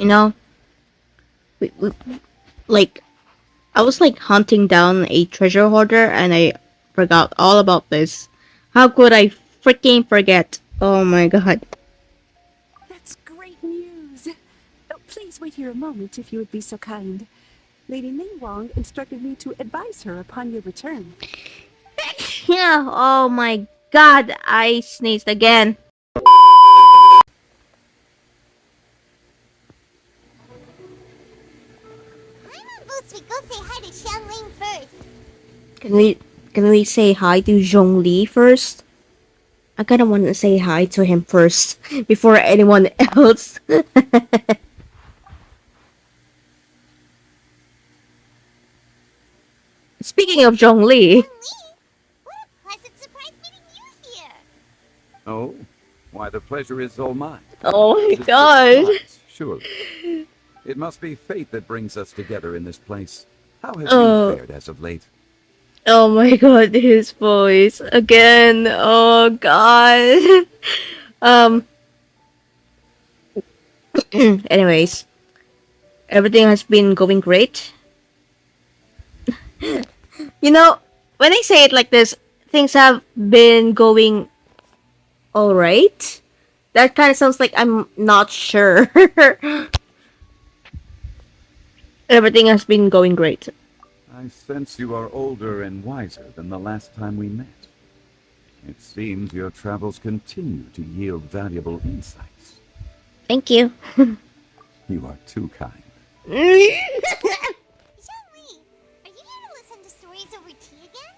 You know, we, like I was like hunting down a treasure hoarder and I forgot all about this. How could I freaking forget? Oh my god. That's great news. Oh, please wait here a moment if you would be so kind. Lady Ming Wong instructed me to advise her upon your return. Yeah, oh my god, I sneezed again. I'm on votes we go say hi to Xiangling first. Can we can we say hi to Zhongli first? I kinda wanna say hi to him first before anyone else. Speaking of Zhongli. Xiangling? What a pleasant surprise meeting you here. Oh, why the pleasure is all mine. Oh my Just a god. surprise, surely. It must be fate that brings us together in this place. How have Oh. you fared as of late? Oh my god, his voice again. Oh god. um anyways, everything has been going great. You know, when I say it like this, things have been going all right. That kind of sounds like I'm not sure. Everything has been going great. I sense you are older and wiser than the last time we met. It seems your travels continue to yield valuable insights. Thank you. You are too kind. Xiangling, are you here to listen to stories over tea again?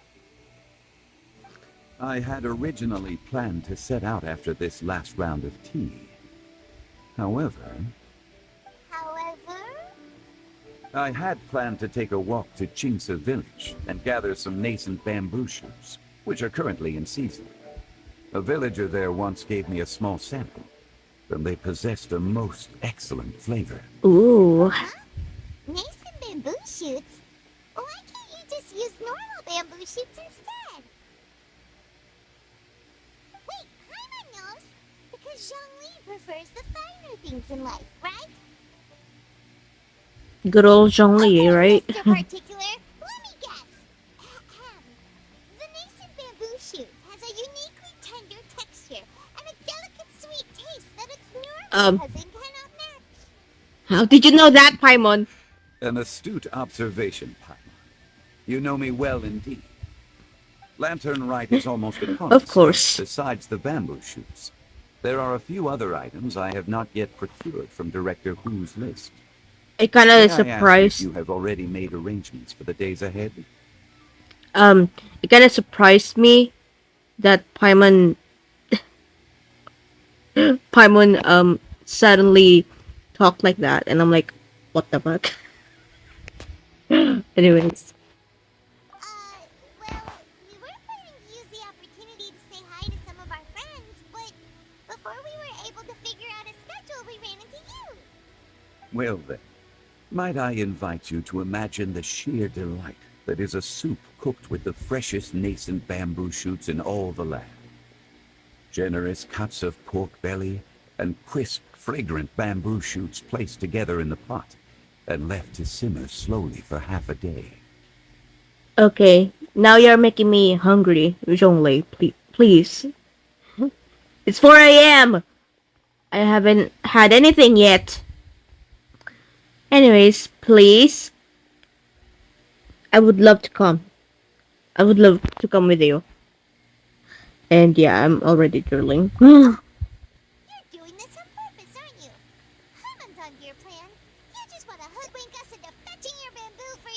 I had originally planned to set out after this last round of tea. However, I had planned to take a walk to Chimes village and gather some nascent bamboo shoots, which are currently in season. A villager there once gave me a small sample, and they possessed a most excellent flavor. Ooh. Nascent bamboo shoots? Why can't you just use normal bamboo shoots instead? Wait, Paimon knows! Because Zhongli prefers the finer things in life, right? Good old Zhongli, right? Mr. Particular, let me guess. The nascent bamboo shoot has a uniquely tender texture and a delicate sweet taste that its normal cousin cannot match. How did you know that, Paimon? An astute observation, Paimon. You know me well indeed. Latern Rite is almost upon Of us, course. but besides the bamboo shoots, there are a few other items I have not yet procured from Director Hu's list. I kind of May I ask if surprised. you have already made arrangements for the days ahead? It kind of surprised me that Paimon suddenly talked like that, and I'm like, what the fuck? Anyways, Well, we were planning to use the opportunity to say hi to some of our friends, but before we were able to figure out a schedule, we ran into you. Well then, might I invite you to imagine the sheer delight that is a soup cooked with the freshest nascent bamboo shoots in all the land. Generous cuts of pork belly and crisp, fragrant bamboo shoots placed together in the pot and left to simmer slowly for half a day. okay, now you're making me hungry, Zhongli. Please. It's 4 a.m. I haven't had anything yet. Anyways, please. I would love to come. I would love to come with you. And yeah, I'm already drooling. You're doing this on purpose, aren't you? Paimon's on your plan. You just want to hoodwink us into fetching your bamboo for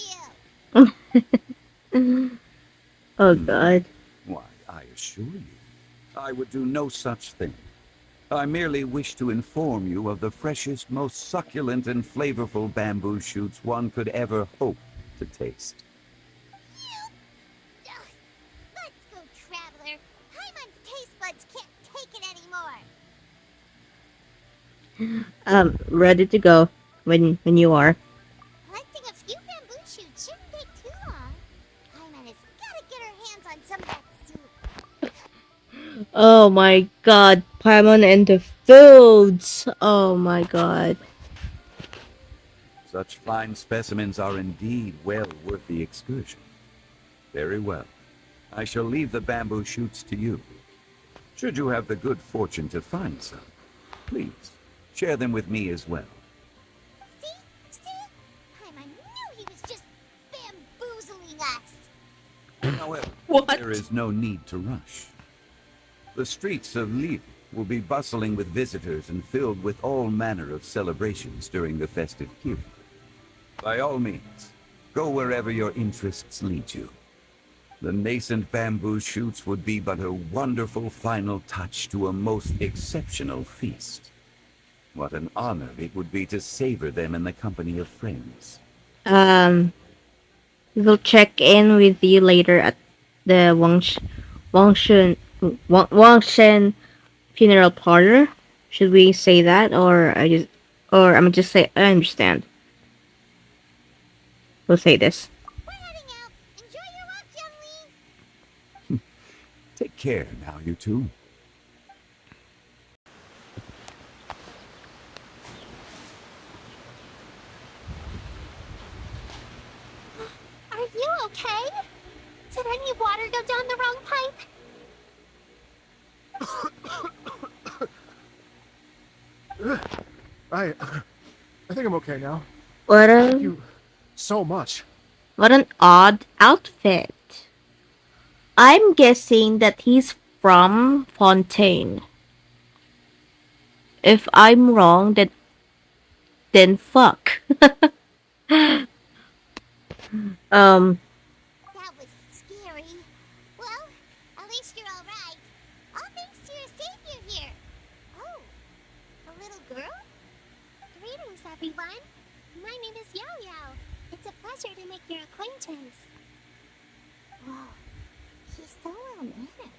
you. Oh god. Why, I assure you, I would do no such thing. I merely wish to inform you of the freshest, most succulent and flavorful bamboo shoots one could ever hope to taste. Let's go, Traveler. Paimon's taste buds can't take it anymore. Ready to go when you are. Collecting a few bamboo shoots shouldn't take too long. Paimon has got to get her hands on some of that soup. Oh my god, Paimon and the foods. Oh my god. Such fine specimens are indeed well worth the excursion. Very well. I shall leave the bamboo shoots to you. Should you have the good fortune to find some, please share them with me as well. See? I knew he was just bamboozling us. However, What? there is no need to rush. The streets of Lille will be bustling with visitors and filled with all manner of celebrations during the festive period. By all means, go wherever your interests lead you. The nascent bamboo shoots would be but a wonderful final touch to a most exceptional feast. What an honor it would be to savor them in the company of friends. We will check in with you later at the Wangshen funeral parlor. Should we say that, or I'm gonna just say I understand. We'll say this. We're heading out. Enjoy your walk, young Lee. Take care now, you two. Are you okay? Did any water go down the wrong pipe? I think I'm okay now. What Thank a you so much. what an odd outfit. I'm guessing that he's from Fontaine. If I'm wrong, then fuck. That was scary. Well, at least you're all right. All thanks to your savior here. Oh, a little girl? Greetings, everyone. My name is Yao Yao. It's a pleasure to make your acquaintance. Whoa, he's so well mannered.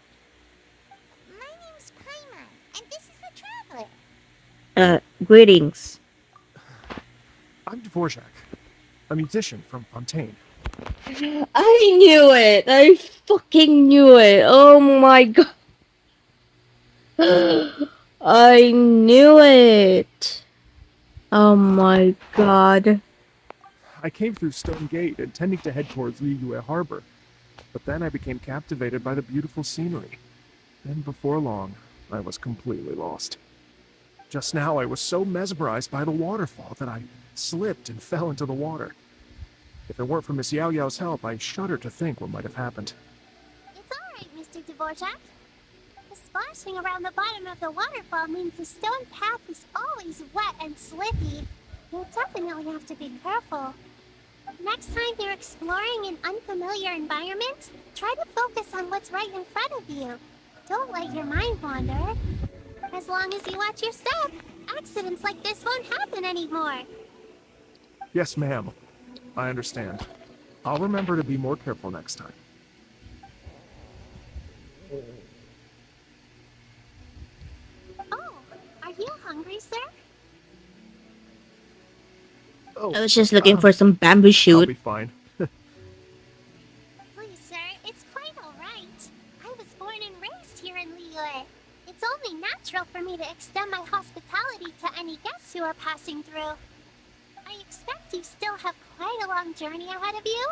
My name's Paimon, and this is the traveler. Greetings. I'm Dvorak, a musician from Fontaine. I knew it. I fucking knew it. Oh my god. I knew it. Oh my god. I came through Stone Gate, intending to head towards Liyue Harbor, but then I became captivated by the beautiful scenery. Then before long, I was completely lost. Just now, I was so mesmerized by the waterfall that I slipped and fell into the water. If it weren't for Miss Yao Yao's help, I shudder to think what might have happened. It's all right, Mr. Dvorak. The splashing around the bottom of the waterfall means the stone path is always wet and slippy. You'll definitely have to be careful. Next time you're exploring an unfamiliar environment, try to focus on what's right in front of you. Don't let your mind wander. As long as you watch your step, accidents like this won't happen anymore. Yes, ma'am. I understand. I'll remember to be more careful next time. Oh, are you hungry, sir? Oh, I was just looking for some bamboo I'll shoot. be fine. Please, sir, it's quite all right. I was born and raised here in Liyue. It's only natural for me to extend my hospitality to any guests who are passing through. I expect you still have quite a long journey ahead of you.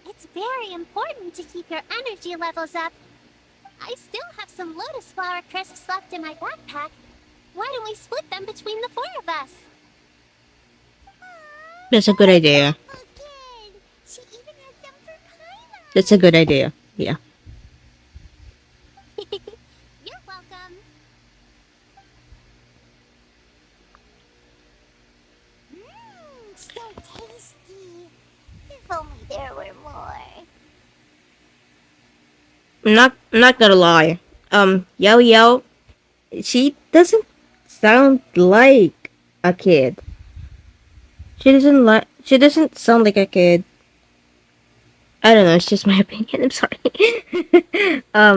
It's very important to keep your energy levels up. I still have some lotus flower crisps left in my backpack. Why don't we split them between the four of us? That's a good idea. Kid. She even has some for Paimon. That's a good idea. Yeah. You're welcome. So tasty. If only there were more. I'm not gonna lie. Yao Yao, she doesn't sound like a kid. She doesn't sound like a kid. I don't know, it's just my opinion. I'm sorry. Having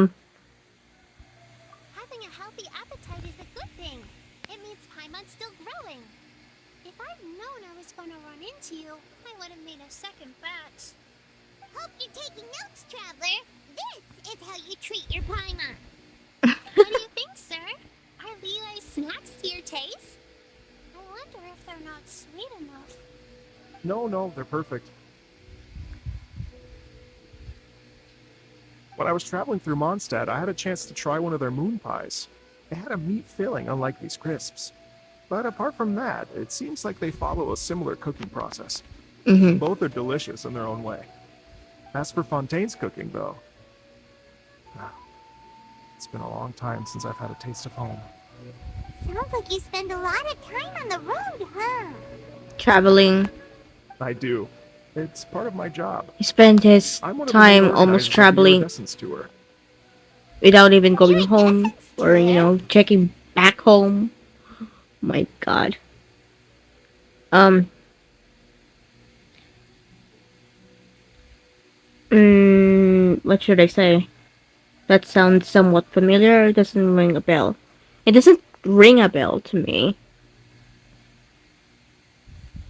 a healthy appetite is a good thing. It means Paimon's still growing. If I'd known I was going to run into you, I would have made a second batch. Hope you're taking notes, traveler. This is how you treat your Paimon. What do you think, sir? Are Liyue snacks to your taste? I wonder if they're not sweet enough. No, they're perfect. When I was traveling through Mondstadt, I had a chance to try one of their moon pies. It had a meat filling, unlike these crisps. But apart from that, it seems like they follow a similar cooking process. Mm-hmm. Both are delicious in their own way. As for Fontaine's cooking, though, it's been a long time since I've had a taste of home. Sounds like you spend a lot of time on the road, huh? Traveling. I do. It's part of my job. He spent his I'm one of the main time almost organizers of the traveling Iridescence tour. without even going home Iridescence or, you tour? know, checking back home. My God. Um. What should I say? That sounds somewhat familiar. It doesn't ring a bell. It doesn't ring a bell to me.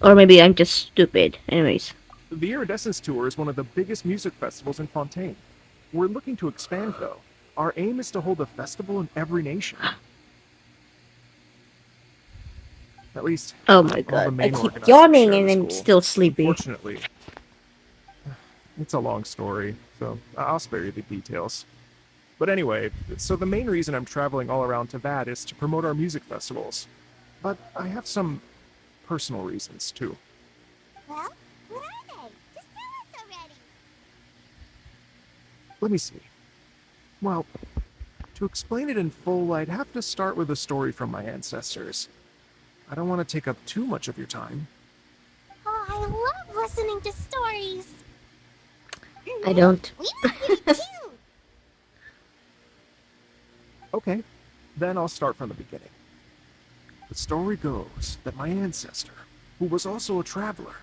Or maybe I'm just stupid. Anyways. The Iridescence tour is one of the biggest music festivals in Fontaine. We're looking to expand, though. Our aim is to hold a festival in every nation. At least, Oh my all the God. I main keep organizers yawning share and this I'm goal. still sleepy. Unfortunately, it's a long story, so I'll spare you the details. But anyway, so the main reason I'm traveling all around Tavad is to promote our music festivals. But I have some personal reasons, too. Well, what are they? Just tell us already. Let me see. Well, to explain it in full, I'd have to start with a story from my ancestors. I don't want to take up too much of your time. Oh, I love listening to stories. I don't. We love you too. Okay, then I'll start from the beginning. The story goes that my ancestor, who was also a traveler,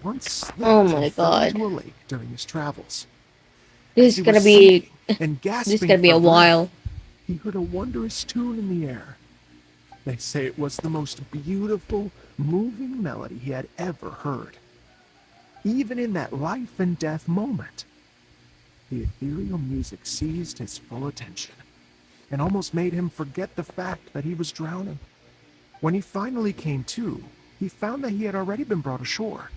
once slipped Oh my and fell God. into a lake during his travels. This As is he gonna was be. sinking and This is gasping gonna be for a breath, while. he heard a wondrous tune in the air. They say it was the most beautiful, moving melody he had ever heard. Even in that life and death moment, the ethereal music seized his full attention and almost made him forget the fact that he was drowning. When he finally came to, he found that he had already been brought ashore.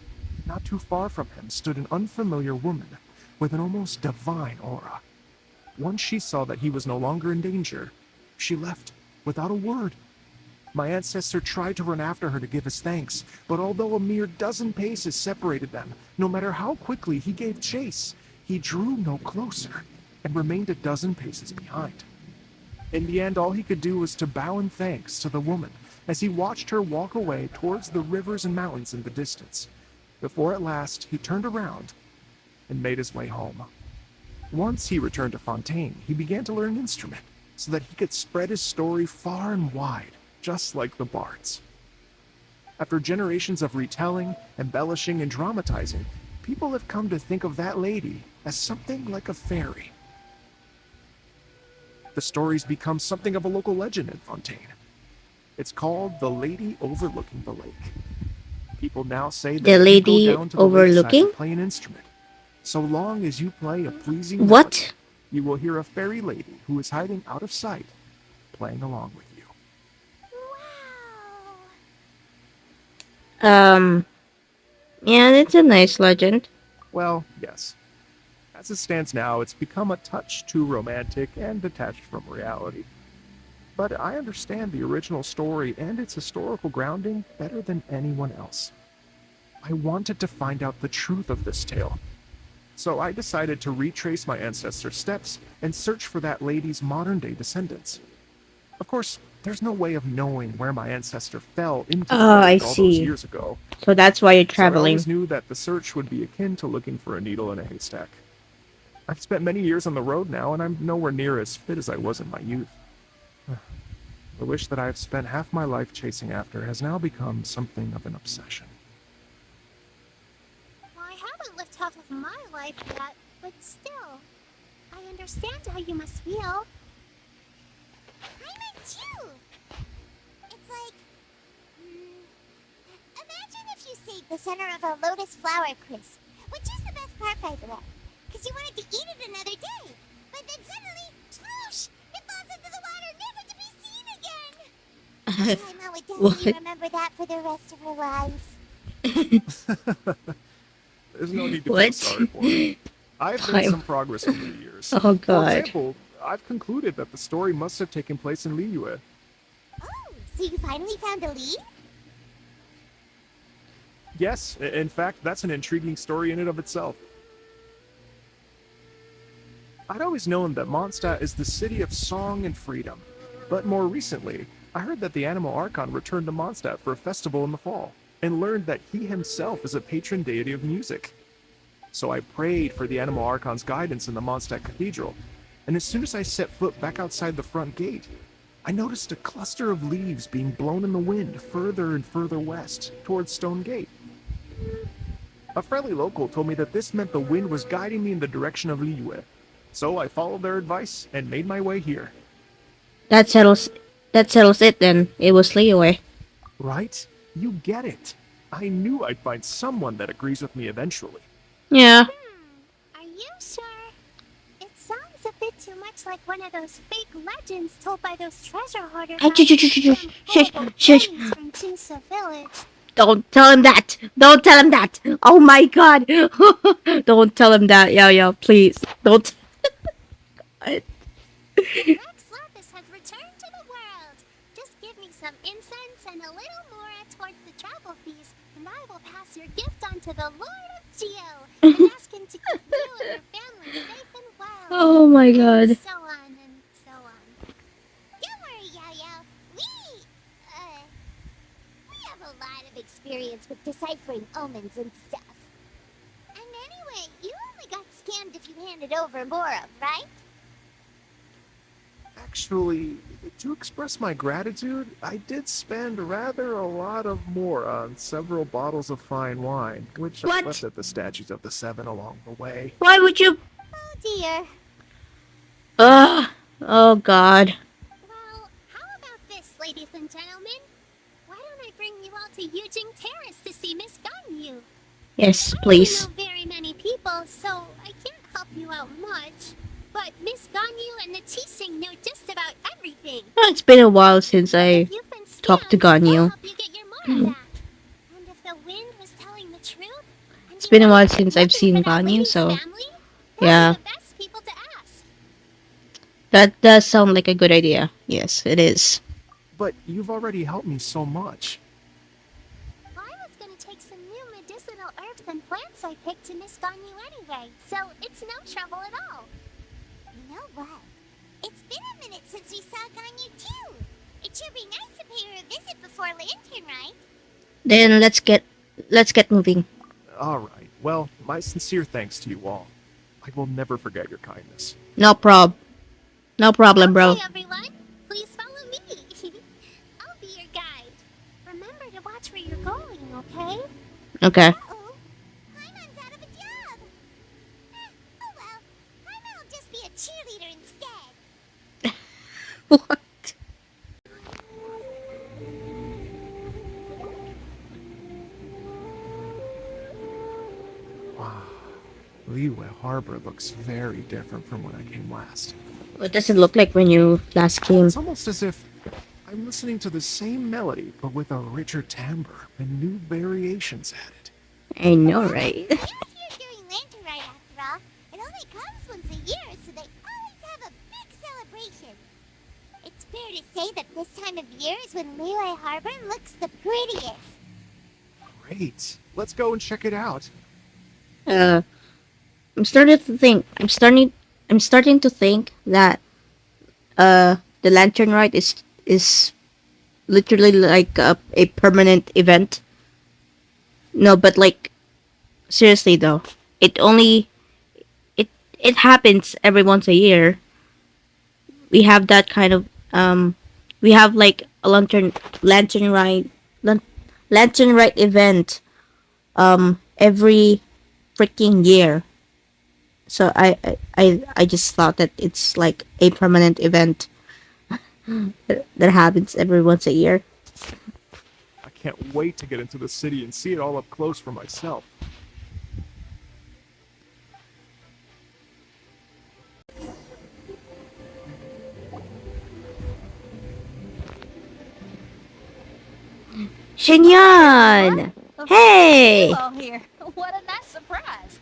Not too far from him stood an unfamiliar woman with an almost divine aura. Once she saw that he was no longer in danger, she left without a word. My ancestor tried to run after her to give his thanks, but although a mere dozen paces separated them, no matter how quickly he gave chase, he drew no closer and remained a dozen paces behind. In the end, all he could do was to bow in thanks to the woman as he watched her walk away towards the rivers and mountains in the distance, before at last he turned around and made his way home. Once he returned to Fontaine, he began to learn an instrument so that he could spread his story far and wide, just like the bards. After generations of retelling, embellishing, and dramatizing, people have come to think of that lady as something like a fairy. The story's become something of a local legend in Fontaine. It's called the Lady Overlooking the Lake. People now say that The if you go lady down to the lakeside overlooking? to play an instrument, so long as you play a pleasing melody, What? you will hear a fairy lady who is hiding out of sight, playing along with you. Wow. Yeah, it's a nice legend. Well, yes. As it stands now, it's become a touch too romantic and detached from reality. But I understand the original story and its historical grounding better than anyone else. I wanted to find out the truth of this tale. So I decided to retrace my ancestors' steps and search for that lady's modern-day descendants. Of course, there's no way of knowing where my ancestor fell into the Oh, I lake all those see. years ago. So that's why you're So I traveling. always knew that the search would be akin to looking for a needle in a haystack. I've spent many years on the road now, and I'm nowhere near as fit as I was in my youth. The wish that I've spent half my life chasing after has now become something of an obsession. Well, I haven't lived half of my life yet, but still, I understand how you must feel. I meant too. It's like, imagine if you saved the center of a lotus flower crisp, which is the best part, by the way, because you wanted to eat it another day, but then suddenly, sploosh, it falls into the water, never to be seen again. My mom would definitely What? remember that for the rest of her life. There's no need to feel What? sorry for me. I've made Time. some progress over the years. Oh For god. example, I've concluded that the story must have taken place in Liyue. Oh, so you finally found a lead? Yes, in fact, that's an intriguing story in and of itself. I'd always known that Mondstadt is the city of song and freedom, but more recently, I heard that the Animal Archon returned to Mondstadt for a festival in the fall, and learned that he himself is a patron deity of music. So I prayed for the Animal Archon's guidance in the Mondstadt Cathedral, and as soon as I set foot back outside the front gate, I noticed a cluster of leaves being blown in the wind further and further west, towards Stone Gate. A friendly local told me that this meant the wind was guiding me in the direction of Liyue, so I followed their advice and made my way here. That settles it then. It was Leeway. Right? You get it. I knew I'd find someone that agrees with me eventually. Yeah. Are you sure? It sounds a bit too much like one of those fake legends told by those treasure hoarders. Hey, shush. From Chinsa Village. Don't tell him that. Don't tell him that. Oh my god. Don't tell him that. Yeah, please. Don't. Rex Lapis has returned to the world. Just give me some incense and a little more towards the travel fees, and I will pass your gift on to the Lord of Geo and ask him to keep you and your family safe and well. Oh my And god. so on and so on. Don't worry, Yao. We have a lot of experience with deciphering omens and stuff. And anyway, you only got scammed if you handed over Mora, right? Actually, to express my gratitude, I did spend rather a lot of more on several bottles of fine wine, which I What? left at the statues of the Seven along the way. Why would you? Oh dear. Ugh. Oh god. Well, how about this, ladies and gentlemen? Why don't I bring you all to Yujing Terrace to see Miss Ganyu? Yes, I please. don't know very many people, so I can't help you out much. But Miss Ganyu and the Tising know just about everything. Oh, it's been a while since I If you've been talked to scammed, they'll Ganyu. help you get your Mora back. And if the wind was telling the truth, and It's you been a wanted while to since look I've seen for that Ganyu, lady's so family, they'll yeah. be the best people to ask. That does sound like a good idea. Yes, it is. But you've already helped me so much. I was gonna take some new medicinal herbs and plants I picked to Miss Ganyu anyway, so it's no trouble at all. You know what? It's been a minute since we saw Ganyu too. It should be nice to pay her a visit before Latern Rite. Then let's get moving. Alright, well, my sincere thanks to you all. I will never forget your kindness. No problem, bro. Okay, everyone, please follow me. I'll be your guide. Remember to watch where you're going, okay? Okay. Uh-oh. Paimon's out of a job. Oh well. Paimon will just be a cheerleader instead. What? Wow. Liyue Harbor looks very different from when I came last. What does it look like when you last came? It's almost as if I'm listening to the same melody, but with a richer timbre and new variations added. I know, right? They're here during Lantern Rite after all. It only comes once a year, so they always have a big celebration. It's fair to say that this time of year is when Liyue Harbor looks the prettiest. Great. Let's go and check it out. I'm starting to think that the Lantern Rite is literally like a permanent event. No, but like seriously though, it happens every once a year. We have that kind of we have like a Lantern Rite event every freaking year. So I just thought that it's like a permanent event that happens every once a year. I can't wait to get into the city and see it all up close for myself. Shinyan! Hey! all here. What a nice surprise.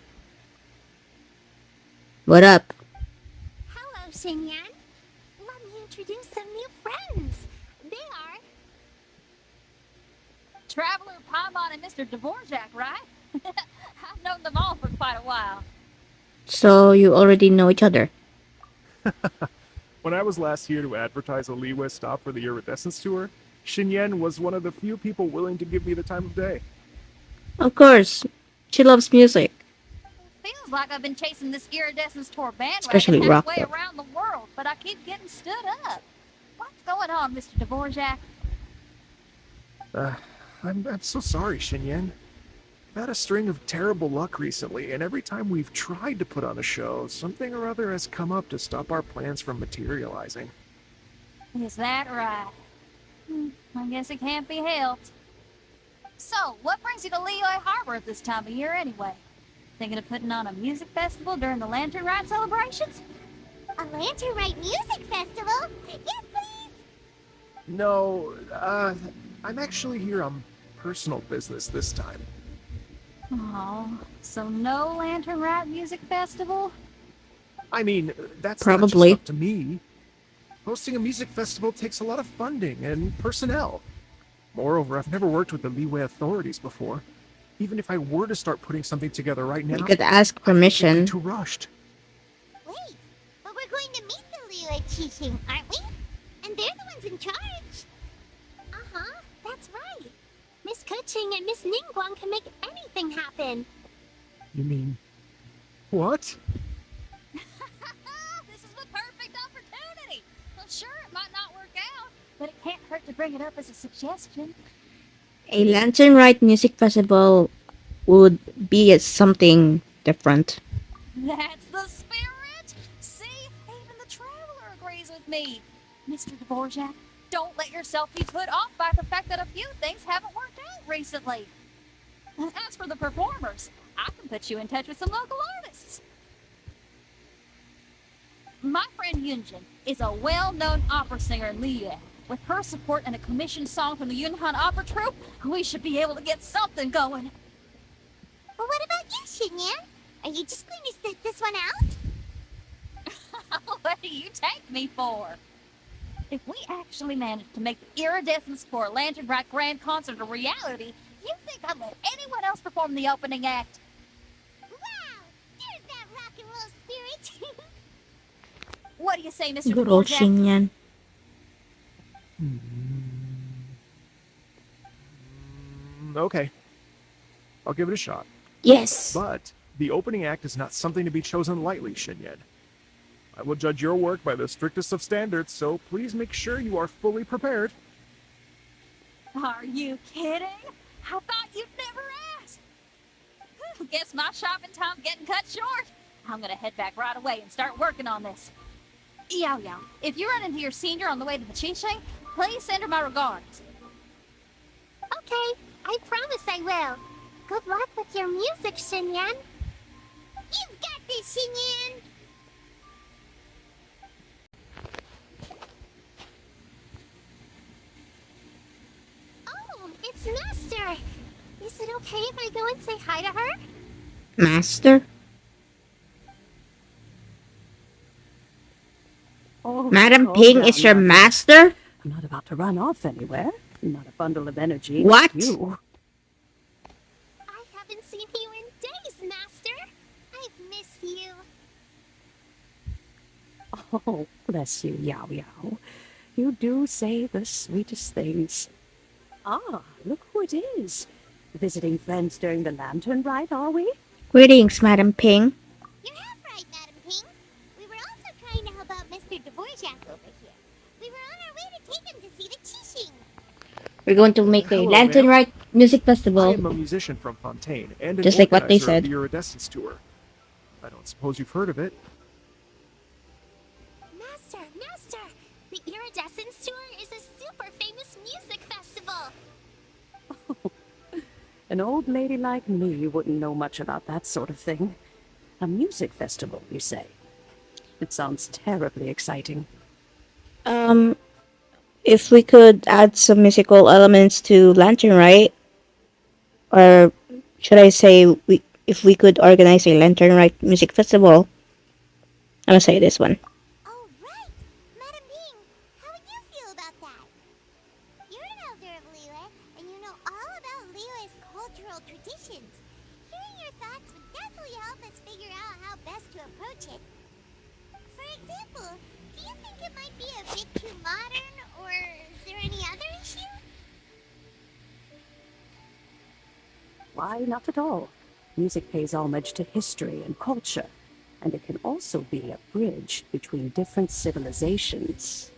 What up? Hello, Xinyan. Let me introduce some new friends. They are... Traveler, Paimon, and Mr. Dvorak, right? I've known them all for quite a while. So you already know each other? When I was last here to advertise a Liyue stop for the Iridescence tour, Xinyan was one of the few people willing to give me the time of day. Of course. She loves music. Feels like I've been chasing this Iridescence tour Especially bandwagon rock, halfway though. around the world, but I keep getting stood up. What's going on, Mr. Dvorak? I'm so sorry, Xinyan. I've had a string of terrible luck recently, and every time we've tried to put on a show, something or other has come up to stop our plans from materializing. Is that right? I guess it can't be helped. So, what brings you to Liyue Harbor at this time of year anyway? Thinking of putting on a music festival during the Latern Rite celebrations? A Latern Rite music festival? Yes, please! No, I'm actually here on personal business this time. Oh, so no Latern Rite music festival? I mean, that's Probably. not just up to me. Hosting a music festival takes a lot of funding and personnel. Moreover, I've never worked with the Liyue authorities before. Even if I were to start putting something together right now, You could ask I think it'd permission. be too rushed. Wait, but we're going to meet the Liyue Qixing, aren't we? And they're the ones in charge. Uh-huh, that's right. Miss Kuching and Miss Ningguang can make anything happen. You mean... what? This is the perfect opportunity! Well, sure, it might not work out, but it can't hurt to bring it up as a suggestion. A Lantern Rite music festival would be something different. That's the spirit! See, even the Traveler agrees with me. Mr. Dvorak, don't let yourself be put off by the fact that a few things haven't worked out recently. As for the performers, I can put you in touch with some local artists. My friend Yunjin is a well-known opera singer in Liyue. With her support and a commissioned song from the Yunhan Opera Troupe, we should be able to get something going. But what about you, Xinyan? Are you just going to sit this one out? What do you take me for? If we actually manage to make the Iridescence for a Latern Rite Grand Concert a reality, you think I'd let anyone else perform the opening act? Wow! There's that rock and roll spirit! What do you say, Mr. Good old Dvorak? Xinyan. Okay. I'll give it a shot. Yes! But the opening act is not something to be chosen lightly, Xinyan. I will judge your work by the strictest of standards, so please make sure you are fully prepared. Are you kidding? I thought you'd never ask. Guess my shopping time's getting cut short. I'm gonna head back right away and start working on this. Yao Yao, if you run into your senior on the way to the Qixing, please send her my regards. Okay, I promise I will. Good luck with your music, Xinyan. You've got this, Xinyan! Oh, it's Master! Is it okay if I go and say hi to her? Master? Oh, Madam calm Ping down, is your Nadia. master? I'm not about to run off anywhere. Not a bundle of energy. What? Like you. I haven't seen you in days, Master. I've missed you. Oh, bless you, Yao Yao. You do say the sweetest things. Ah, look who it is. Visiting friends during the Latern Rite, are we? Greetings, Madam Ping. You're half right, Madam Ping. We were also trying to help out Mr. Dvorak over here. We were on our way to take him to see the Qixing. We're going to make a Hello, Lantern ma'am. Rite music I festival. am a musician from Fontaine and an Just like what they organizer of said. the Iridescence tour. I don't suppose you've heard of it. Master, the Iridescence Tour is a super famous music festival. An old lady like me wouldn't know much about that sort of thing. A music festival, you say? It sounds terribly exciting. If we could add some musical elements to Lantern Rite, or should I say, if we could organize a Lantern Rite music festival. I'm gonna say this one. Oh, right! Madam Bing, how would you feel about that? You're an elder of Liyue, and you know all about Liyue's cultural traditions. Hearing your thoughts would definitely help us figure out how best to approach it. For example, do you think it might be a bit too modern, or is there any other issue? Why, not at all. Music pays homage to history and culture, and it can also be a bridge between different civilizations.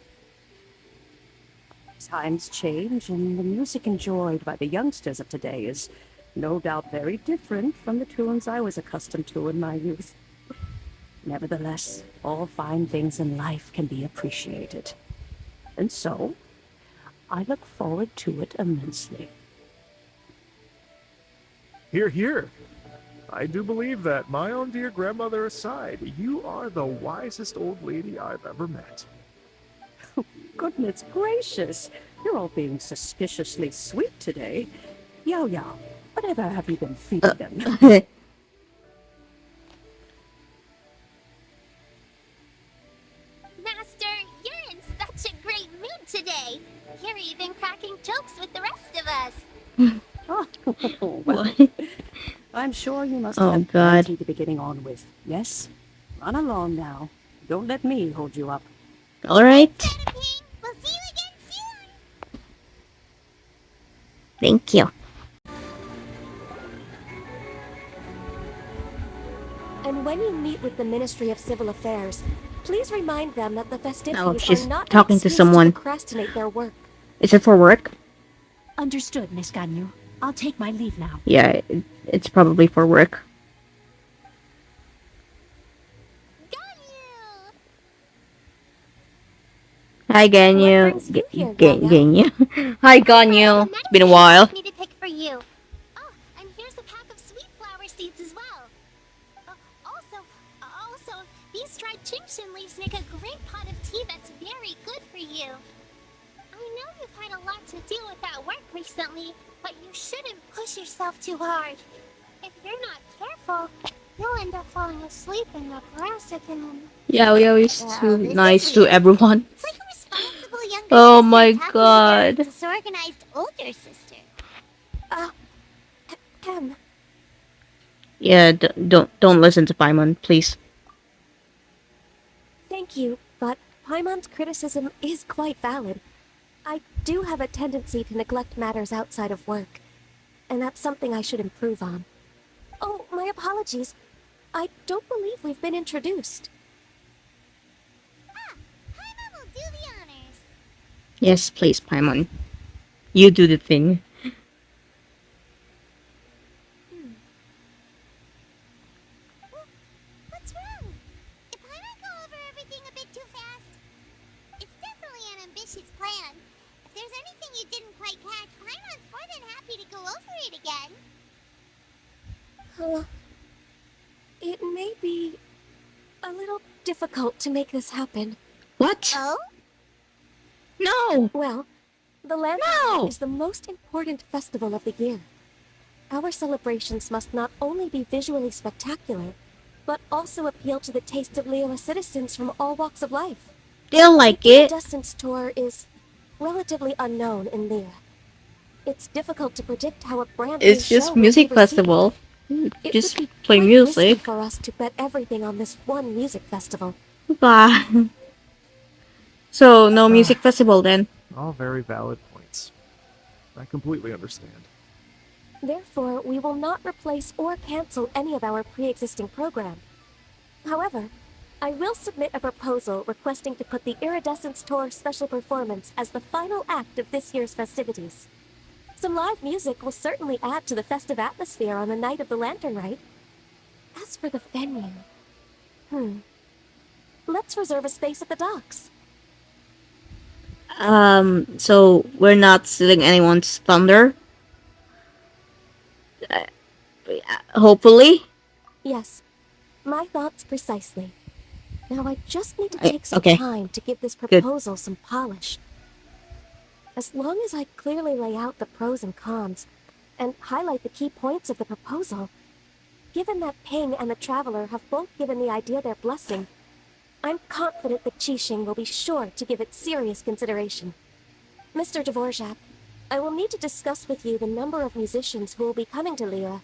Times change, and the music enjoyed by the youngsters of today is no doubt very different from the tunes I was accustomed to in my youth. Nevertheless, all fine things in life can be appreciated. And so, I look forward to it immensely. Hear, hear. I do believe that, my own dear grandmother aside, you are the wisest old lady I've ever met. Goodness gracious, you're all being suspiciously sweet today. Yao Yao, whatever have you been feeding them? Master, you're in such a great mood today. You're even cracking jokes with the rest of us. Oh, well, What? I'm sure you must Oh, have God. plenty to be getting on with. Yes? Run along now. Don't let me hold you up. All right. Madam Bing, we'll see you again soon. Thank you. And when you meet with the Ministry of Civil Affairs, please remind them that the festivities Oh, she's are not talking an to excuse someone. to procrastinate their work. Is it for work? Understood, Miss Ganyu. I'll take my leave now. Yeah, it's probably for work. Ganyu! Hi, Ganyu. What brings you here, Yaya? Ganyu. Hi, Ganyu. The It's been a medicine while. asked me to pick for you. Oh, and here's a pack of sweet flower seeds as well. Also, these dried GENSHIN leaves make a great pot of tea that's very good for you. I know you've had a lot to deal with at work recently, but you shouldn't push yourself too hard. If you're not careful, you'll end up falling asleep in the grass again. Yeah, we always Well, too this is nice to weird. everyone. It's like a responsible younger Oh sister my talking God. to their disorganized older sister. Yeah, don't listen to Paimon, please. Thank you, but Paimon's criticism is quite valid. I do have a tendency to neglect matters outside of work, and that's something I should improve on. Oh, my apologies. I don't believe we've been introduced. Paimon will do the honors. Yes, please, Paimon. You do the thing. What's wrong? Did Paimon go over everything a bit too fast? It's definitely an ambitious plan. If there's anything you didn't quite catch, Paimon's more than happy to go over it again. It may be a little difficult to make this happen. What? Oh? No! Well, the Lantern No! Rite is the most important festival of the year. Our celebrations must not only be visually spectacular, but also appeal to the tastes of Liyue citizens from all walks of life. They'll like The it. Iridescence Tour is relatively unknown in Liyue. It's difficult to predict how a brand It's new just show will music be received. festival. It Just would be play quite risky music. for us to bet everything on this one music festival. Bah. So, no music festival then. All very valid points. I completely understand. Therefore, we will not replace or cancel any of our pre-existing program. However, I will submit a proposal requesting to put the Iridescence Tour special performance as the final act of this year's festivities. Some live music will certainly add to the festive atmosphere on the night of the Lantern Rite. As for the venue... Let's reserve a space at the docks. So we're not stealing anyone's thunder? Hopefully? Yes, my thoughts precisely. Now I just need to take some okay. time to give this proposal some polish. As long as I clearly lay out the pros and cons, and highlight the key points of the proposal. Given that Ping and the Traveler have both given the idea their blessing, I'm confident that Qixing will be sure to give it serious consideration. Mr. Dvorak, I will need to discuss with you the number of musicians who will be coming to Liyue,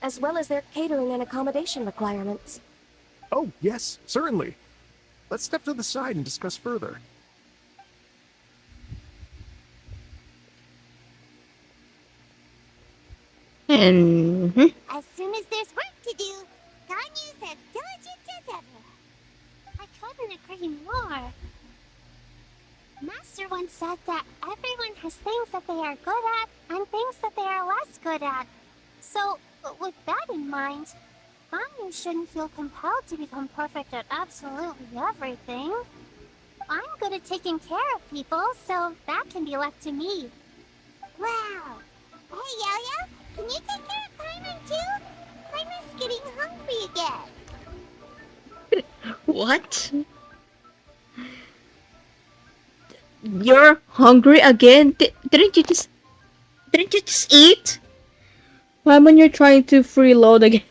as well as their catering and accommodation requirements. Oh, yes, certainly. Let's step to the side and discuss further. And As soon as there's work to do, Ganyu's as diligent as ever. I couldn't agree more. Master once said that everyone has things that they are good at and things that they are less good at. So, with that in mind, Ganyu shouldn't feel compelled to become perfect at absolutely everything. I'm good at taking care of people, so that can be left to me. Wow! Hey, Yo-Yo, can you take care of Paimon too? Paimon's getting hungry again. what? You're hungry again? Didn't you just eat? Why when you're trying to freeload again?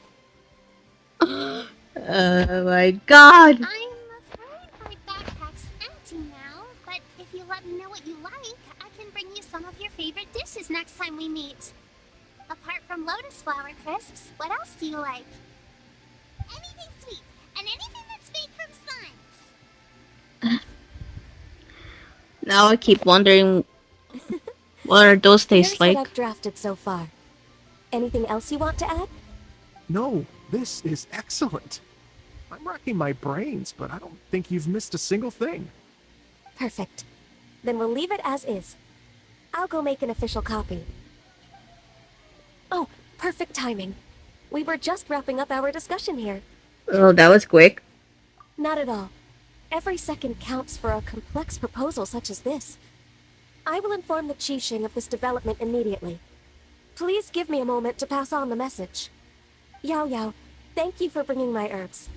Oh my god! I'm afraid my backpack's empty now, but if you let me know what you like, I can bring you some of your favorite dishes next time we meet. Apart from lotus flower crisps, what else do you like? Anything sweet, and anything that's made from slimes. Now I keep wondering what are those taste Here's like? what I've drafted so far. Anything else you want to add? No, this is excellent. I'm racking my brains, but I don't think you've missed a single thing. Perfect. Then we'll leave it as is. I'll go make an official copy. Oh, perfect timing. We were just wrapping up our discussion here. Oh, that was quick. Not at all. Every second counts for a complex proposal such as this. I will inform the Qixing of this development immediately. Please give me a moment to pass on the message. Yao Yao, thank you for bringing my herbs.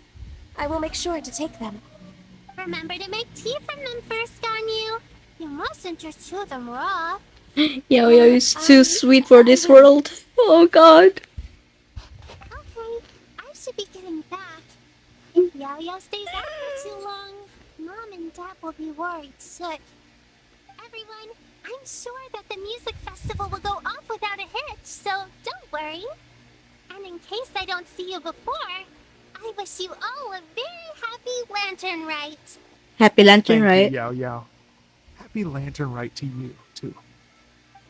I will make sure to take them. Remember to make tea from them first, Ganyu. You mustn't just chew them raw. Yo is too sweet for this world. Oh god. Okay, I should be getting back. If Yao stays out for too long, Mom and Dad will be worried sick. Everyone, I'm sure that the music festival will go off without a hitch, so don't worry. And in case I don't see you before, I wish you all a very happy Latern Rite. Happy Lantern, Thank right? you, Yao Yao. Happy Latern Rite to you, too.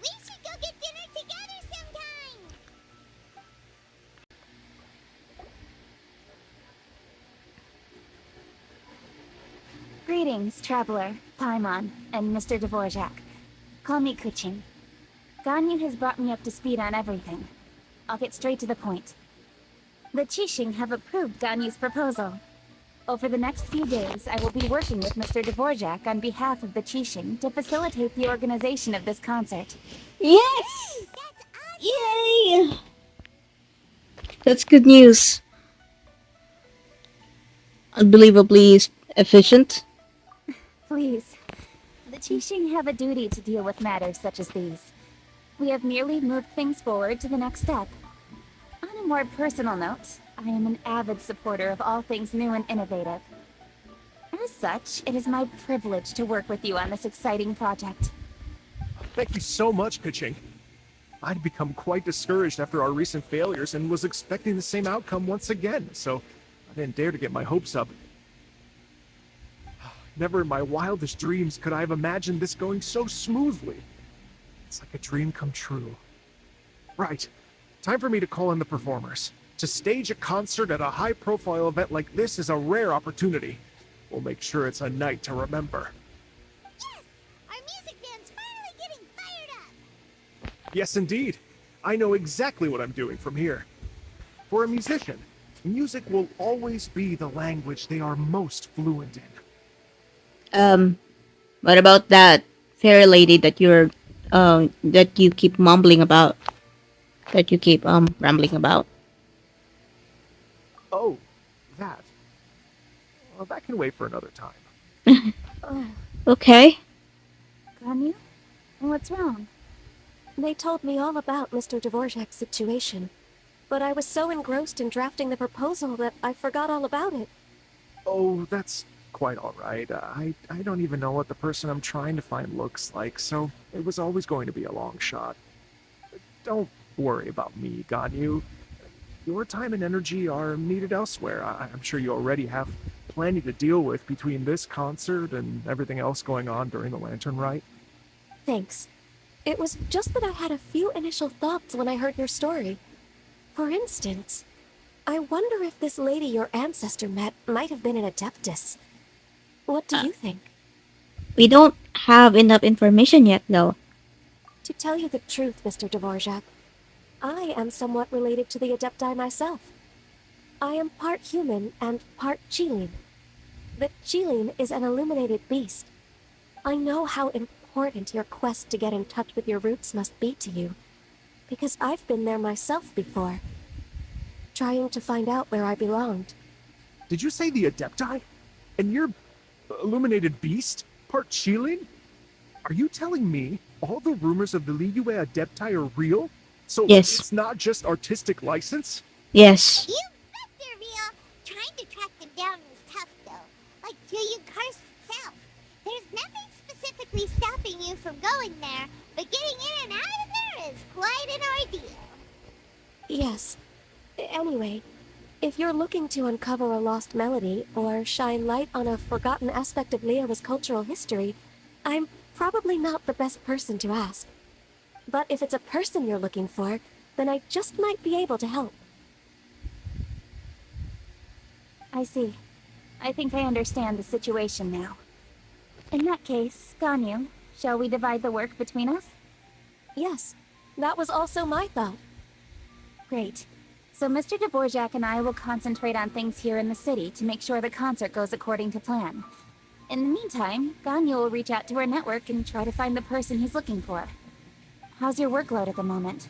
We should go get dinner together sometime. Greetings, Traveler, Paimon, and Mr. Dvorak. Call me Kuching. Ganyu has brought me up to speed on everything. I'll get straight to the point. The Qixing have approved Ganyu's proposal. Over the next few days, I will be working with Mr. Dvorak on behalf of the Qixing to facilitate the organization of this concert. Yes! Yay! That's good news. Unbelievably efficient. Please. The Qixing have a duty to deal with matters such as these. We have merely moved things forward to the next step. On a more personal note, I am an avid supporter of all things new and innovative. As such, it is my privilege to work with you on this exciting project. Thank you so much, Kuching. I'd become quite discouraged after our recent failures and was expecting the same outcome once again, so I didn't dare to get my hopes up. Never in my wildest dreams could I have imagined this going so smoothly. It's like a dream come true. Right. Time for me to call in the performers. To stage a concert at a high-profile event like this is a rare opportunity. We'll make sure it's a night to remember. Yes! Our music band's finally getting fired up! Yes, indeed. I know exactly what I'm doing from here. For a musician, music will always be the language they are most fluent in. What about that fairy lady that that you keep mumbling about? That you keep rambling about? Oh, that. Well, that can wait for another time. Oh, Okay. Ganyu? What's wrong? They told me all about Mr. Dvorak's situation, but I was so engrossed in drafting the proposal that I forgot all about it. Oh, that's quite all right. I don't even know what the person I'm trying to find looks like, so it was always going to be a long shot. Don't worry about me, Ganyu. Your time and energy are needed elsewhere. I'm sure you already have plenty to deal with between this concert and everything else going on during the Lantern Rite. Thanks. It was just that I had a few initial thoughts when I heard your story. For instance, I wonder if this lady your ancestor met might have been an Adeptus. What do you think? We don't have enough information yet, though. To tell you the truth, Mr. Dvorak, I am somewhat related to the Adepti myself. I am part human and part Qilin. The Qilin is an illuminated beast. I know how important your quest to get in touch with your roots must be to you, because I've been there myself before, trying to find out where I belonged. Did you say the Adepti? And you're illuminated beast? Part Qilin? Are you telling me all the rumors of the Liyue Adepti are real? So Yes. it's not just artistic license? Yes. You bet they're real. Trying to track them down was tough, though. Like Julian Karst itself. There's nothing specifically stopping you from going there, but getting in and out of there is quite an ordeal. Yes. Anyway, if you're looking to uncover a lost melody or shine light on a forgotten aspect of Liyue's cultural history, I'm probably not the best person to ask. But if it's a person you're looking for, then I just might be able to help. I see. I think I understand the situation now. In that case, Ganyu, shall we divide the work between us? Yes, that was also my thought. Great. So Mr. Dvorak and I will concentrate on things here in the city to make sure the concert goes according to plan. In the meantime, Ganyu will reach out to our network and try to find the person he's looking for. How's your workload at the moment?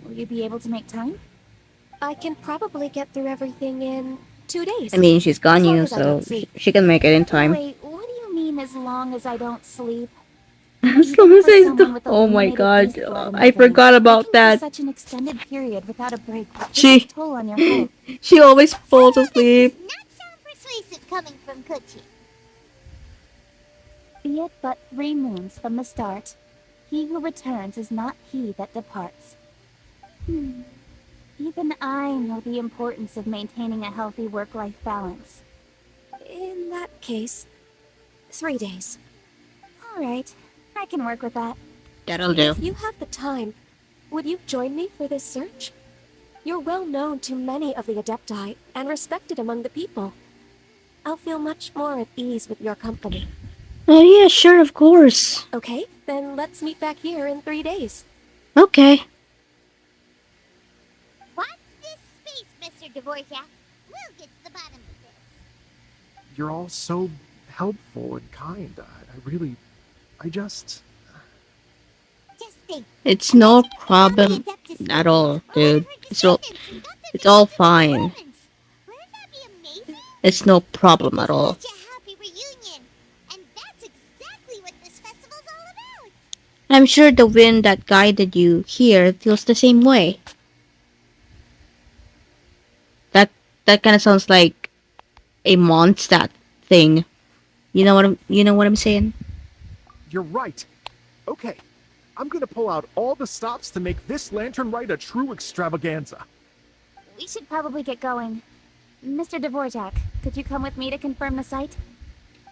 Will you be able to make time? I can probably get through everything in 2 days. I mean, she's gone As long you, as I so don't sleep. she can make it in time. Wait, what do you mean as long as I don't sleep? As long as For I someone don't. with Oh my illuminated god, beast blood in I their forgot veins, about working that. for such an extended period without a break will take She- its toll on your health. She always falls That asleep. does not sound persuasive coming from Kuchi. Be it but 3 moons from the start, he who returns is not he that departs. Even I know the importance of maintaining a healthy work-life balance. In that case, 3 days. Alright, I can work with that. That'll do. If you have the time, would you join me for this search? You're well known to many of the Adepti and respected among the people. I'll feel much more at ease with your company. Oh yeah, sure, of course. Okay, then let's meet back here in 3 days. Okay. Watch this space, Mr. Dvorak. We'll get to the bottom of this. You're all so helpful and kind. I just... Just think. It's no Imagine if we problem found the Adeptus at all, or dude. one of her It's all, descendants and got them it's all together for fine. performance. Wouldn't that be amazing? It's no problem at all. Such a happy reunion. And that's exactly what this festival's all about. I'm sure the wind that guided you here feels the same way. That kind of sounds like a Mondstadt thing. You know what I'm saying? You're right. Okay, I'm gonna pull out all the stops to make this Lantern Rite a true extravaganza. We should probably get going. Mr. Dvorak, could you come with me to confirm the site?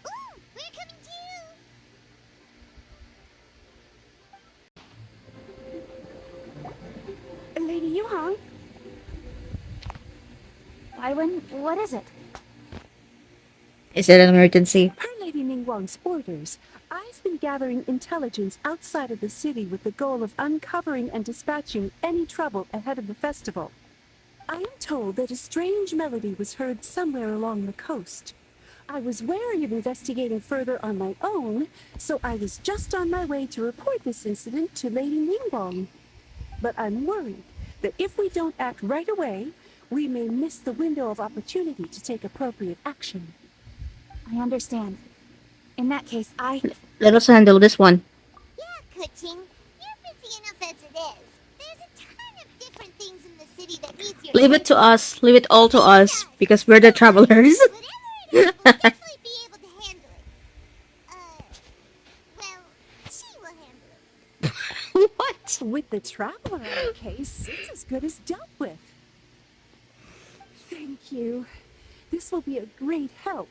Ooh, we're coming to you. Lady Yuhang, Iwan, what is it? Is it an emergency? per Lady Ningguang's orders, I've been gathering intelligence outside of the city with the goal of uncovering and dispatching any trouble ahead of the festival. I am told that a strange melody was heard somewhere along the coast. I was wary of investigating further on my own, so I was just on my way to report this incident to Lady Ningguang. But I'm worried that if we don't act right away, we may miss the window of opportunity to take appropriate action. I understand. In that case, Let us handle this one. Yeah, Kuching. You're busy enough as your Leave it to us. Leave it all to us because we're the travelers. whatever it is, we'll definitely be able to handle it. Well, she will handle it. What? With the traveler on the case, it's as good as dealt with. Thank you. This will be a great help.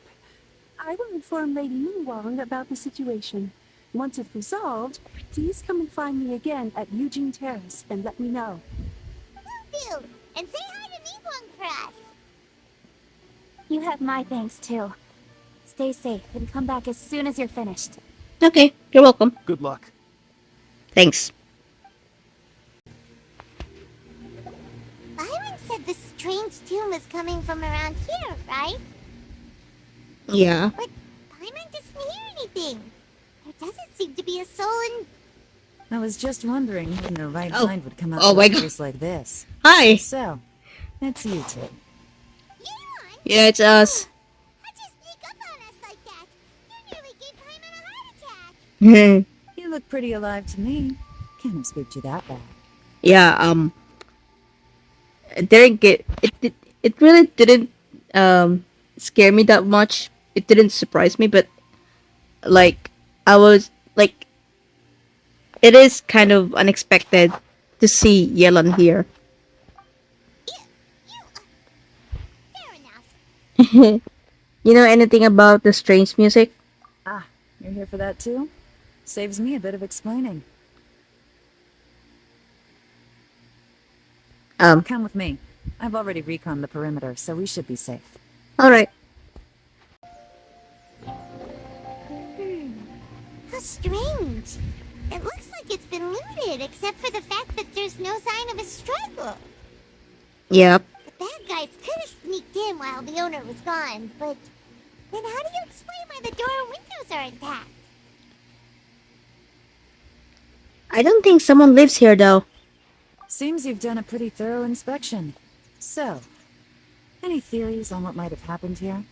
I will inform Lady Minwang about the situation. Once it's resolved, please come and find me again at Eugene Terrace and let me know. Will do. And say hi to Minwang for us. You have my thanks too. Stay safe and come back as soon as you're finished. Okay, you're welcome. Good luck. Thanks. Byron said the strange tune was coming from around here, right? Yeah. But Byron doesn't hear anything. There doesn't seem to be a soul in... I was just wondering when the right Oh. mind would come out Oh to my a God. place like this. Hi. So, it's you two. Elon, Yeah, it's us. how'd you sneak up on us like that? You nearly gave Byron a heart attack. You look pretty alive to me. Can't have spooked you that bad. Yeah, it didn't get it really didn't scare me that much. It didn't surprise me, but like I was like it is kind of unexpected to see Yelan here. Fair enough. You know anything about the strange music? Ah, you're here for that too? Saves me a bit of explaining. Come with me. I've already reconned the perimeter, so we should be safe. All right. How strange. It looks like it's been looted, except for the fact that there's no sign of a struggle. Yep. The bad guys could have sneaked in while the owner was gone, but then how do you explain why the door and windows are intact? I don't think someone lives here though. Seems you've done a pretty thorough inspection. So, any theories on what might have happened here?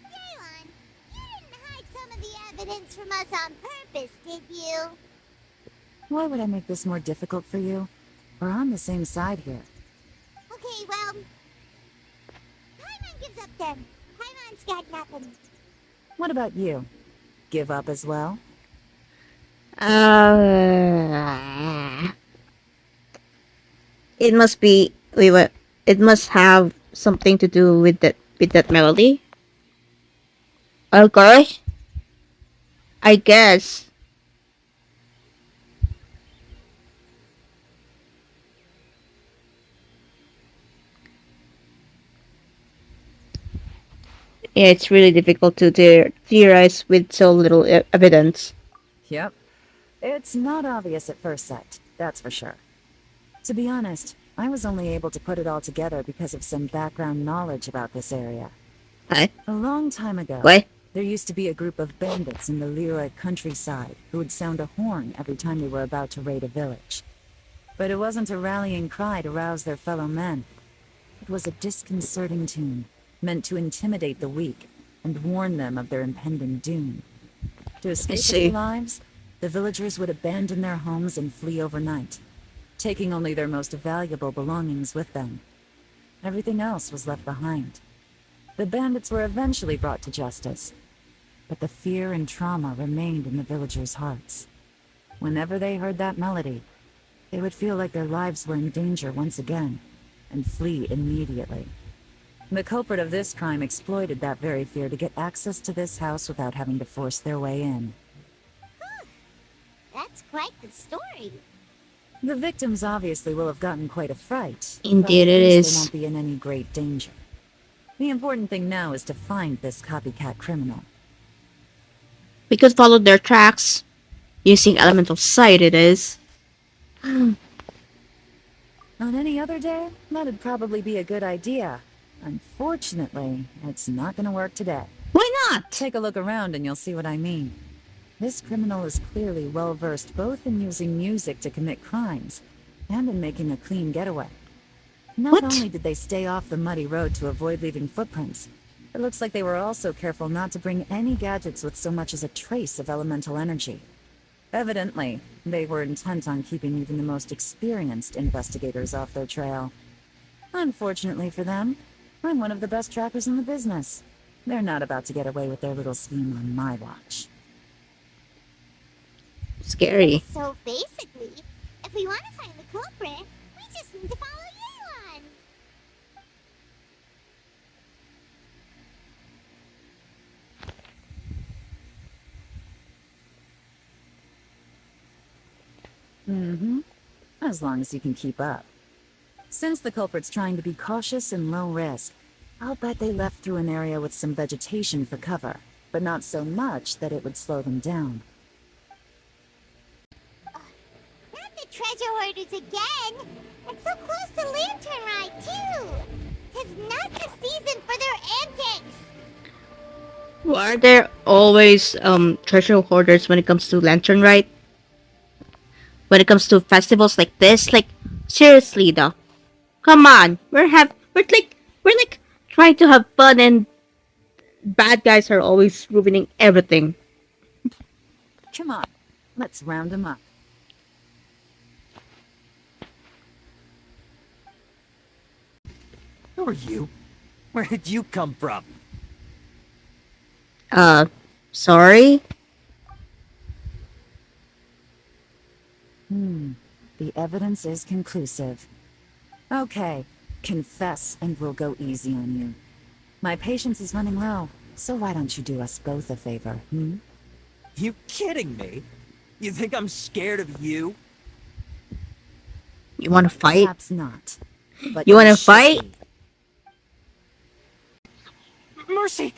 Elon, you didn't hide some of the evidence from us on purpose, did you? Why would I make this more difficult for you? We're on the same side here. Okay, well... Paimon gives up then. Paimon's got nothing. What about you? Give up as well? It must be. Wait, what? It must have something to do with that melody. Okay. I guess. Yeah, it's really difficult to theorize with so little evidence. Yep. It's not obvious at first sight, that's for sure. To be honest, I was only able to put it all together because of some background knowledge about this area. Hi. A long time ago, What? there used to be a group of bandits in the Leroy countryside who would sound a horn every time they were about to raid a village. But it wasn't a rallying cry to rouse their fellow men. It was a disconcerting tune, meant to intimidate the weak and warn them of their impending doom. To escape with their lives, the villagers would abandon their homes and flee overnight, taking only their most valuable belongings with them. Everything else was left behind. The bandits were eventually brought to justice, but the fear and trauma remained in the villagers' hearts. Whenever they heard that melody, they would feel like their lives were in danger once again, and flee immediately. The culprit of this crime exploited that very fear to get access to this house without having to force their way in. That's quite the story. The victims obviously will have gotten quite a fright. Indeed but at it least is. They won't be in any great danger. The important thing now is to find this copycat criminal. We could follow their tracks. Using elemental sight, it is. On any other day, that'd probably be a good idea. Unfortunately, it's not gonna work today. Why not? Take a look around and you'll see what I mean. This criminal is clearly well-versed both in using music to commit crimes and in making a clean getaway. Not only did they stay off the muddy road to avoid leaving footprints, it looks like they were also careful not to bring any gadgets with so much as a trace of elemental energy. Evidently, they were intent on keeping even the most experienced investigators off their trail. Unfortunately for them, I'm one of the best trackers in the business. They're not about to get away with their little scheme on my watch. Scary. So basically, if we want to find the culprit, we just need to follow Yelan. Mm-hmm. As long as you can keep up. Since the culprit's trying to be cautious and low risk, I'll bet they left through an area with some vegetation for cover, but not so much that it would slow them down. Not the treasure hoarders again! And so close to Latern Rite, too! 'Tis not the season for their antics! Why are there always treasure hoarders when it comes to Lantern Rite? When it comes to festivals like this, like seriously though. Come on. We're like trying to have fun and bad guys are always ruining everything. Come on, let's round them up. Who are you? Where did you come from? Sorry? The evidence is conclusive. Okay, confess and we'll go easy on you. My patience is running low, so why don't you do us both a favor, You kidding me? You think I'm scared of you? You wanna fight? Perhaps not. But You wanna should fight? be. Mercy!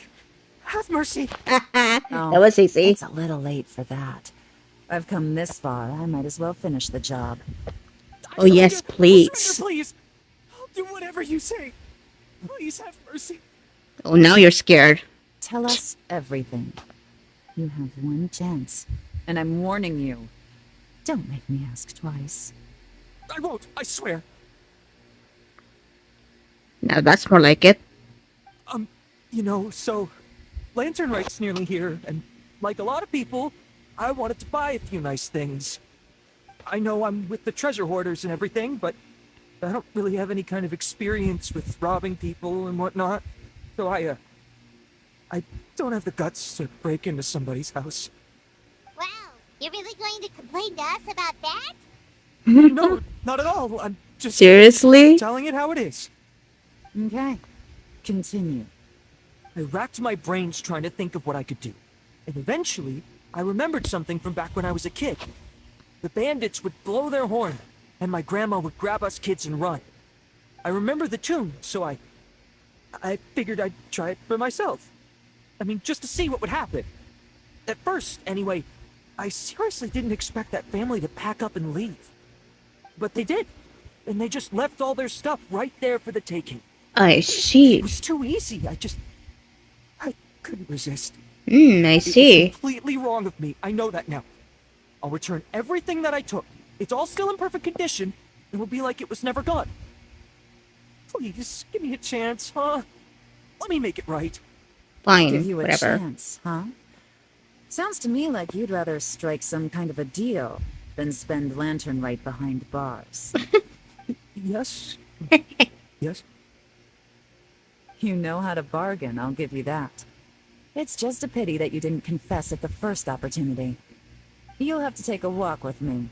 Have mercy! That Oh, was easy. it's a little late for that. I've come this far, I might as well finish the job. Oh yes, Surrender, please. please! I'll do whatever you say. Please have mercy. Oh, now you're scared. Tell us everything. You have one chance, and I'm warning you. Don't make me ask twice. I won't, I swear. Now that's more like it. You know, so Latern Rite's nearly here, and like a lot of people, I wanted to buy a few nice things. I know I'm with the treasure hoarders and everything, but I don't really have any kind of experience with robbing people and whatnot. So I don't have the guts to break into somebody's house. Wow, you're really going to complain to us about that? No, not at all. I'm just Seriously? telling it how it is. Okay, continue. I racked my brains trying to think of what I could do. And eventually, I remembered something from back when I was a kid. The bandits would blow their horn, and my grandma would grab us kids and run. I remember the tune, so I figured I'd try it for myself. I mean, just to see what would happen. At first, anyway, I seriously didn't expect that family to pack up and leave. But they did. And they just left all their stuff right there for the taking. I see. It was too easy. I couldn't resist. I It was see. completely wrong of me. I know that now. I'll return everything that I took. It's all still in perfect condition. It will be like it was never gone. Please, give me a chance, huh? Let me make it right. Give Fine, you a whatever. chance, huh? Sounds to me like you'd rather strike some kind of a deal than spend Latern Rite behind bars. Yes. Yes. You know how to bargain, I'll give you that. It's just a pity that you didn't confess at the first opportunity. You'll have to take a walk with me.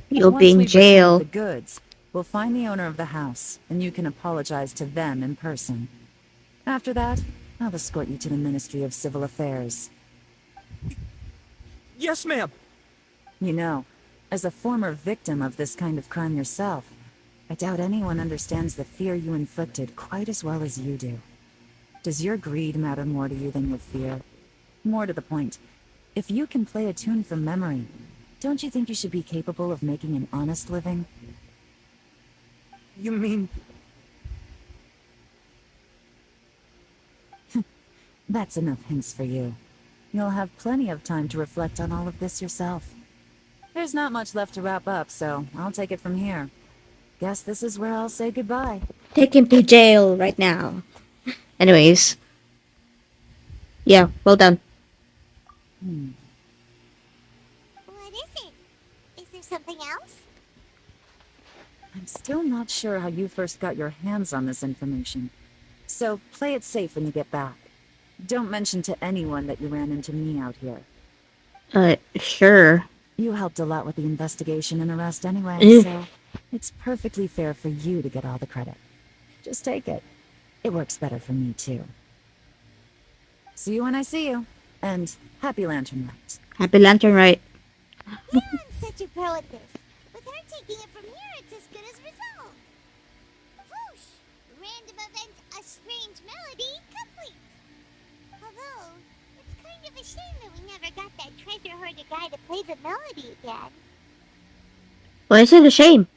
You'll Once be in we've returned jail. the goods, we'll find the owner of the house, and you can apologize to them in person. After that, I'll escort you to the Ministry of Civil Affairs. Yes, ma'am. You know, as a former victim of this kind of crime yourself, I doubt anyone understands the fear you inflicted quite as well as you do. Does your greed matter more to you than your fear? More to the point, if you can play a tune from memory, don't you think you should be capable of making an honest living? You mean... That's enough hints for you. You'll have plenty of time to reflect on all of this yourself. There's not much left to wrap up, so I'll take it from here. Guess this is where I'll say goodbye. Take him to jail right now. Anyways. Yeah, well done. What is it? Is there something else? I'm still not sure how you first got your hands on this information. So play it safe when you get back. Don't mention to anyone that you ran into me out here. Sure. You helped a lot with the investigation and arrest anyway, Eh. so it's perfectly fair for you to get all the credit. Just take it. It works better for me, too. See you when I see you. And happy Lantern Rite. Happy Lantern Rite. Leon's such a pro at this. With her taking it from here, it's as good as resolved. Whoosh! Random event, a strange melody, complete. Although, it's kind of a shame that we never got that treasure hoarder guy to play the melody again. Why is it a shame?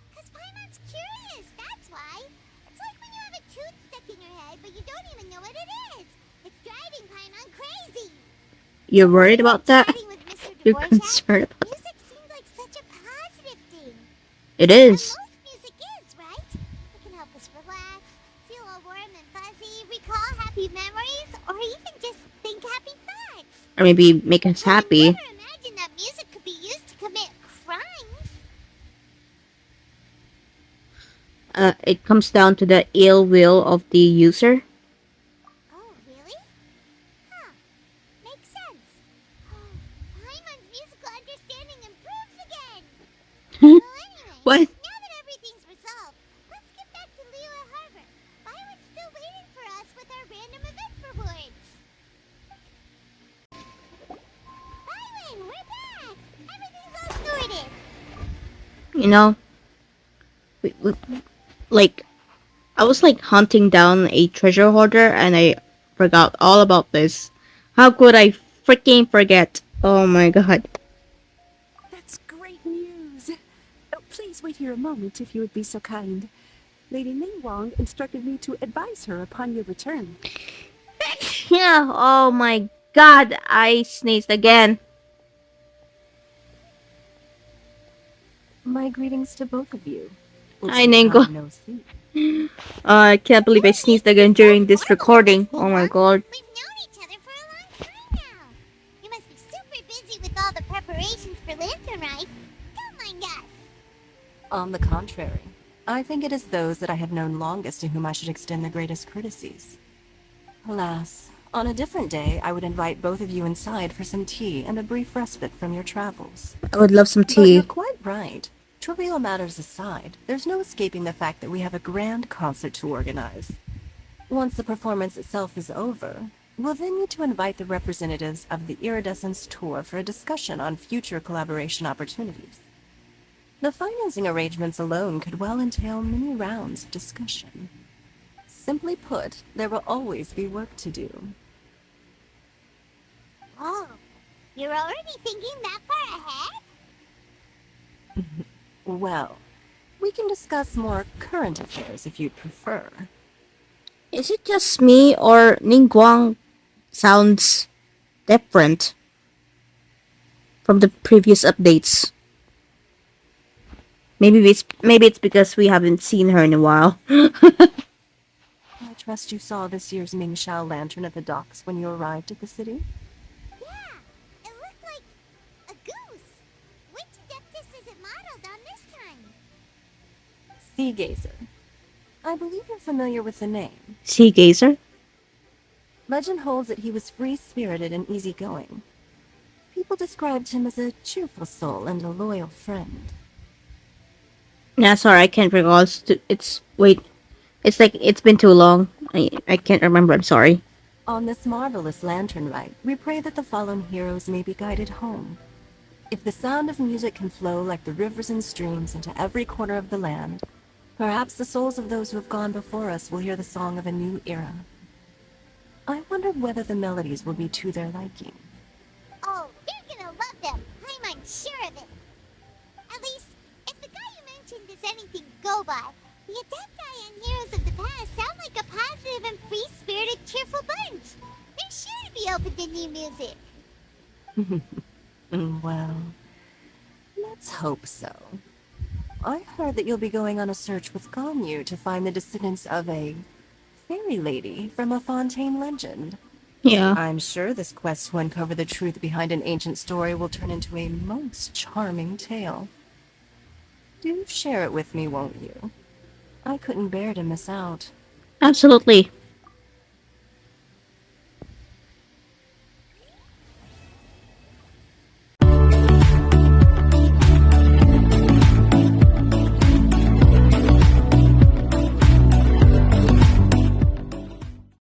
Because Paimon's curious, that's why. It's like when you have a tune stuck in your head, but you don't even know what it is. It's driving Paimon crazy. You're worried about that? Chatting with Mr. You're Dvorak, concerned about music seems like such a positive thing. it? And Is. most music is, right? It can help us relax, feel all warm and fuzzy, recall happy memories, or even just think happy thoughts. Or maybe make us But I happy. never imagined that music could be used to commit crimes. It comes down to the ill will of the user. Oh, really? Huh. Makes sense. Paimon's musical understanding improves again. Well, anyway, What? now that everything's resolved, let's get back to Liyue Harbor. Byron's still waiting for us with our random event rewards. Byron, we're back! Everything's all sorted. You know, like, I was like hunting down a treasure hoarder and I forgot all about this. How could I freaking forget? Oh my god. That's great news. Oh, please wait here a moment if you would be so kind. Lady Ning Wang instructed me to advise her upon your return. Yeah, oh my god, I sneezed again. My greetings to both of you. Hi, Ningo. No sleep. I can't believe I sneezed again during this recording. Oh my god. We've known each other for a long time now. You must be super busy with all the preparations for Latern Rite. Don't mind us. On the contrary, I think it is those that I have known longest to whom I should extend the greatest courtesies. Alas, on a different day, I would invite both of you inside for some tea and a brief respite from your travels. I would love some But you're tea. quite right. Trivial matters aside, there's no escaping the fact that we have a grand concert to organize. Once the performance itself is over, we'll then need to invite the representatives of the Iridescence Tour for a discussion on future collaboration opportunities. The financing arrangements alone could well entail many rounds of discussion. Simply put, there will always be work to do. Oh, you're already thinking that far ahead? Well, we can discuss more current affairs if you'd prefer. Is it just me or Ningguang sounds different from the previous updates? Maybe it's because we haven't seen her in a while. I trust you saw this year's Mingxiao lantern at the docks when you arrived at the city? Yeah, it looked like a goose. Which Adeptus is it modeled on this time? Sea Gazer. I believe you're familiar with the name. Sea Gazer? Legend holds that he was free-spirited and easygoing. People described him as a cheerful soul and a loyal friend. Nah, sorry, I can't recall. It's like it's been too long. I can't remember. I'm sorry. On this marvelous Latern Rite, we pray that the fallen heroes may be guided home. If the sound of music can flow like the rivers and streams into every corner of the land, perhaps the souls of those who have gone before us will hear the song of a new era. I wondered whether the melodies will be to their liking. Oh, they're gonna love them. I'm sure of it. At least, if the guy you mentioned is anything to go by, the Adepti and heroes of the past sound like a positive and free-spirited, cheerful bunch. They're sure to be open to new music. Well, let's hope so. I heard that you'll be going on a search with Ganyu to find the descendants of a fairy lady from a Fontaine legend. Yeah. I'm sure this quest to uncover the truth behind an ancient story will turn into a most charming tale. Do share it with me, won't you? I couldn't bear to miss out. Absolutely.